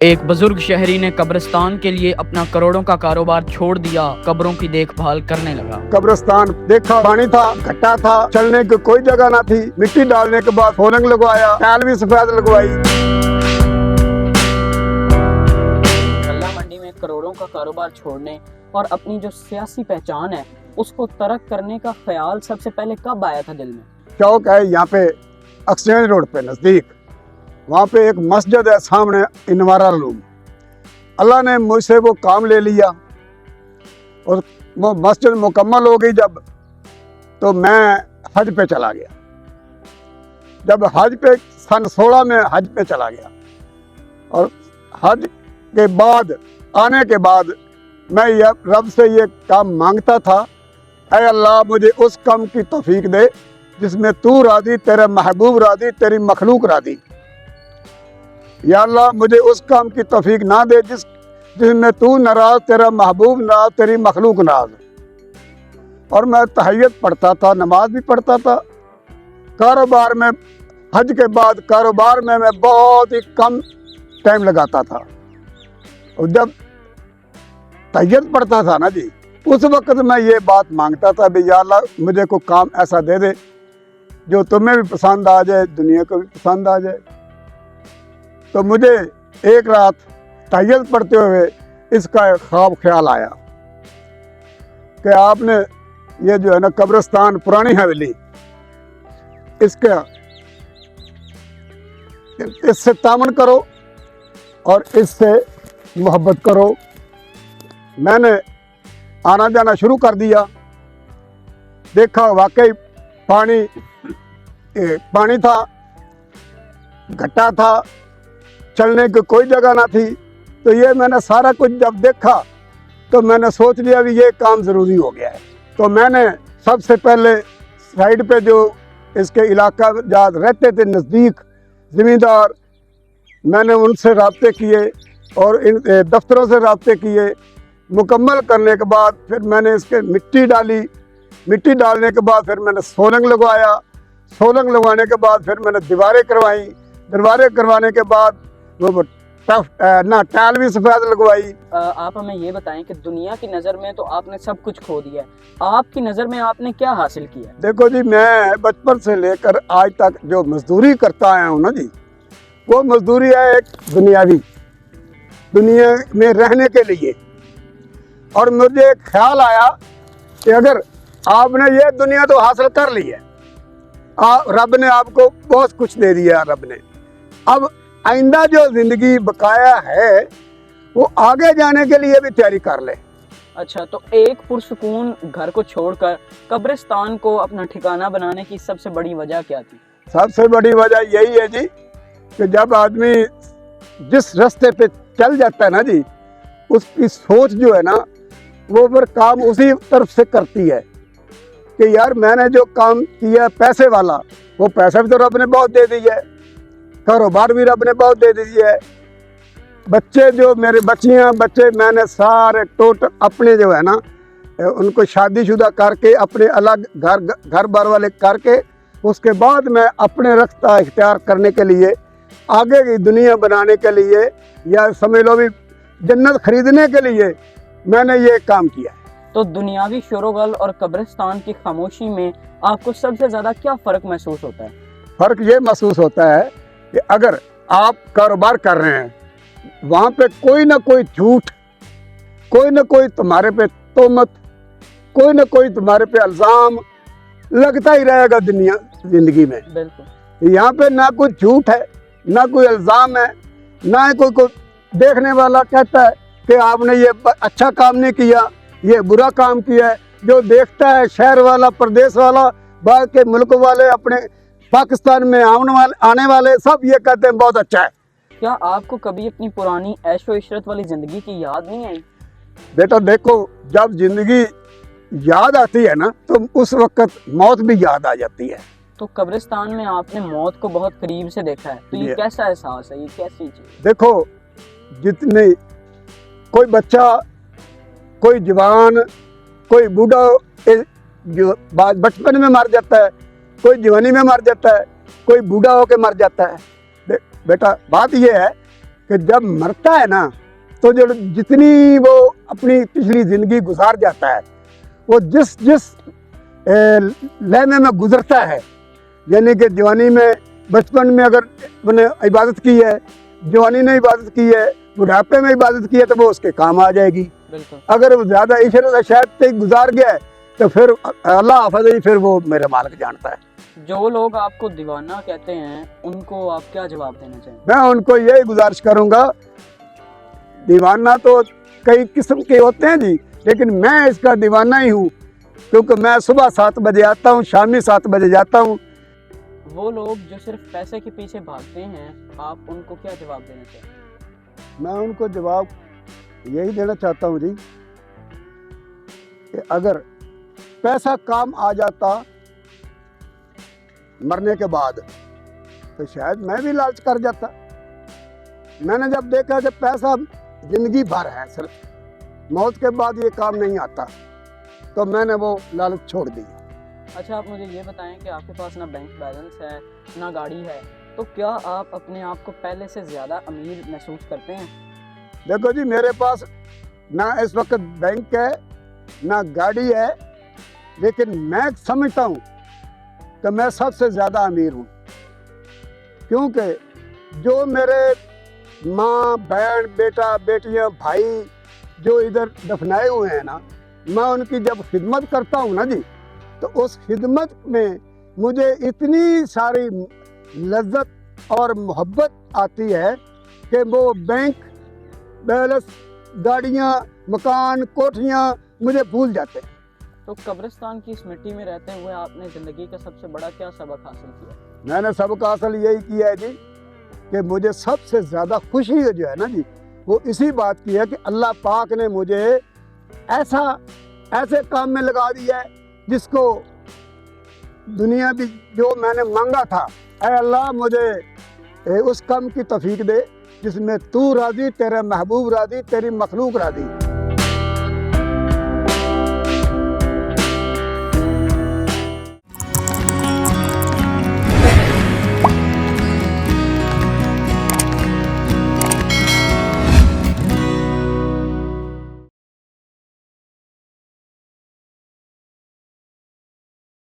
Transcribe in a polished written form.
एक बुजुर्ग शहरी ने कब्रिस्तान के लिए अपना करोड़ों का कारोबार छोड़ दिया, कब्रों की देखभाल करने लगा। कब्रिस्तान देखा, पानी था, घट्टा था, चलने की कोई जगह ना थी। मिट्टी डालने के बाद फोरंग लगवाया, टाइल भी सफेद लगवाई। गल्ला मंडी में करोड़ों का कारोबार छोड़ने और अपनी जो सियासी पहचान है उसको तर्क करने का ख्याल सबसे पहले कब आया था दिल में? चौक है यहाँ पे, एक्सचेंज रोड पे नजदीक, वहाँ पे एक मस्जिद है सामने, इनवारा रूम। अल्लाह ने मुझसे वो काम ले लिया और वो मस्जिद मुकम्मल हो गई जब, तो मैं हज पे चला गया। जब हज पे सन 16 में हज पे चला गया और हज के बाद आने के बाद मैं ये रब से ये काम मांगता था, ऐ अल्लाह मुझे उस काम की तौफीक दे जिसमें तू राजी, तेरा महबूब राजी, तेरी मखलूक राजी। या अल्लाह मुझे उस काम की तौफीक ना दे जिसमें तू नाराज, तेरा महबूब नाराज, तेरी मखलूक नाराज। और मैं तहय्यत पढ़ता था, नमाज भी पढ़ता था। कारोबार में, हज के बाद कारोबार में मैं बहुत ही कम टाइम लगाता था। और जब तहय्यत पढ़ता था ना जी, उस वक्त मैं ये बात मांगता था, भाई या अल्लाह मुझे कोई काम ऐसा दे दे जो तुम्हें भी पसंद आ जाए, दुनिया को भी पसंद आ जाए। तो मुझे एक रात तहय्यत पढ़ते हुए इसका एक ख्वाब ख्याल आया कि आपने ये जो है ना कब्रिस्तान, पुरानी हवेली, इससे तामन करो और इससे मोहब्बत करो। मैंने आना जाना शुरू कर दिया। देखा वाकई पानी था, घट्टा था, चलने की कोई जगह ना थी। तो ये मैंने सारा कुछ जब देखा तो मैंने सोच लिया भी ये काम ज़रूरी हो गया है। तो मैंने सबसे पहले साइड पे जो इसके इलाका जहाँ रहते थे नज़दीक ज़मींदार, मैंने उनसे राब्ते किए और इन दफ्तरों से राब्ते किए। मुकम्मल करने के बाद फिर मैंने इसके मिट्टी डाली। मिट्टी डालने के बाद फिर मैंने सोलंग लगवाया। सोलंग लगवाने के बाद फिर मैंने दीवारें करवाई। दीवारें करवाने के बाद वो टाइल भी सफेद लगवाई। आप हमें ये बताएं कि दुनिया की नज़र में तो आपने सब कुछ खो दिया है, आपकी नज़र में आपने क्या हासिल किया? देखो जी, मैं बचपन से लेकर आज तक जो मजदूरी करता आया हूँ ना जी, वो मजदूरी है एक दुनियावी, दुनिया में रहने के लिए। और मुझे एक ख्याल आया कि अगर आपने ये दुनिया तो हासिल कर ली है, रब ने आपको बहुत कुछ दे दिया। रब ने अब आइंदा जो जिंदगी बकाया है वो आगे जाने के लिए भी तैयारी कर ले। अच्छा, तो एक पुरसुकून घर को छोड़कर कब्रिस्तान को अपना ठिकाना बनाने की सबसे बड़ी वजह क्या थी? सबसे बड़ी वजह यही है जी कि जब आदमी जिस रास्ते पे चल जाता है ना जी, उसकी सोच जो है ना वो फिर काम उसी तरफ से करती है कि यार मैंने जो काम किया पैसे वाला, वो पैसा भी तो रब ने बहुत दे दिया है, कारोबार भी रब ने बहुत दे दिया है। बच्चे जो मेरे बच्चे मैंने सारे टोटल अपने जो है ना उनको शादीशुदा करके अपने अलग घर बार वाले करके, उसके बाद मैं अपने रास्ता इख्तियार करने के लिए, आगे की दुनिया बनाने के लिए, या समझ लो भी जन्नत खरीदने के लिए मैंने ये काम किया है। तो दुनियावी शोरोगुल और कब्रिस्तान की खामोशी में आपको सबसे ज़्यादा क्या फ़र्क महसूस होता है? फ़र्क ये महसूस होता है कि अगर आप कारोबार कर रहे हैं, वहाँ पे कोई ना कोई झूठ, कोई ना कोई तुम्हारे पे तोहमत, कोई ना कोई तुम्हारे पे इल्ज़ाम लगता ही रहेगा जिंदगी में। बिल्कुल। यहाँ पे ना कोई झूठ है, ना कोई इल्ज़ाम है, ना ही कोई देखने वाला कहता है कि आपने ये अच्छा काम नहीं किया, ये बुरा काम किया है। जो देखता है शहर वाला, प्रदेश वाला, बाहर के मुल्क वाले, अपने पाकिस्तान में आने वाले सब ये कहते हैं बहुत अच्छा है। क्या आपको कभी अपनी पुरानी ऐशो इशरत वाली ज़िंदगी की याद नहीं आई? बेटा देखो, जब जिंदगी याद आती है ना तो उस वक्त मौत भी याद आ जाती है। तो कब्रिस्तान में आपने मौत को बहुत करीब से देखा है, तो ये कैसा एहसास है, ये कैसी चीज़? देखो, जितने कोई बच्चा, कोई जवान, कोई बूढ़ा जो बचपन में मर जाता है, कोई जवानी में मर जाता है, कोई बूढ़ा होकर मर जाता है। बेटा बात यह है कि जब मरता है ना तो जो जितनी वो अपनी पिछली जिंदगी गुजार जाता है, वो जिस जिस लहमे में गुजरता है, यानी कि जवानी में बचपन में अगर मैंने इबादत की है, जवानी ने इबादत की है, बुढ़ापे में इबादत की है, तो वो उसके काम आ जाएगी। बिल्कुल। अगर वो ज़्यादा इशरत शायद से गुजार गया है तो फिर अल्लाह हाफ़िज़ ही, फिर वो मेरे मालिक जानता है। जो लोग आपको दीवाना कहते हैं उनको आप क्या जवाब देना चाहेंगे? मैं उनको यही गुजारिश करूँगा, दीवाना तो कई किस्म के होते हैं जी, लेकिन मैं इसका दीवाना ही हूँ, क्योंकि मैं सुबह 7 बजे आता हूँ, शामी 7 बजे जाता हूँ। वो लोग जो सिर्फ पैसे के पीछे भागते हैं, आप उनको क्या जवाब देना चाहेंगे? मैं उनको जवाब यही देना चाहता हूँ जी कि अगर पैसा काम आ जाता मरने के बाद तो शायद मैं भी लालच कर जाता। मैंने जब देखा कि पैसा जिंदगी भर है, सिर्फ मौत के बाद ये काम नहीं आता, तो मैंने वो लालच छोड़ दी। अच्छा, आप मुझे ये बताएं कि आपके पास ना बैंक बैलेंस है ना गाड़ी है, तो क्या आप अपने आप को पहले से ज़्यादा अमीर महसूस करते हैं? देखो जी, मेरे पास ना इस वक्त बैंक है ना गाड़ी है, लेकिन मैं समझता हूँ कि मैं सबसे ज़्यादा अमीर हूँ, क्योंकि जो मेरे माँ बहन बेटा बेटियाँ भाई जो इधर दफनाए हुए हैं ना, मैं उनकी जब खिदमत करता हूँ ना जी, तो उस खिदमत में मुझे इतनी सारी लज्जत और मोहब्बत आती है कि वो बैंक बैलेंस, गाड़ियाँ, मकान, कोठियाँ मुझे भूल जाते हैं। तो कब्रिस्तान की इस मिट्टी में रहते हुए आपने ज़िंदगी का सबसे बड़ा क्या सबक हासिल किया? मैंने सबक हासिल यही किया है जी कि मुझे सबसे ज़्यादा खुशी जो है ना जी, वो इसी बात की है कि अल्लाह पाक ने मुझे ऐसे काम में लगा दिया है जिसको दुनिया भी जो मैंने मांगा था, ऐ अल्लाह मुझे उस काम की तौफीक दे जिसमें तू राज़ी, तेरा महबूब राज़ी, तेरी मखलूक राज़ी।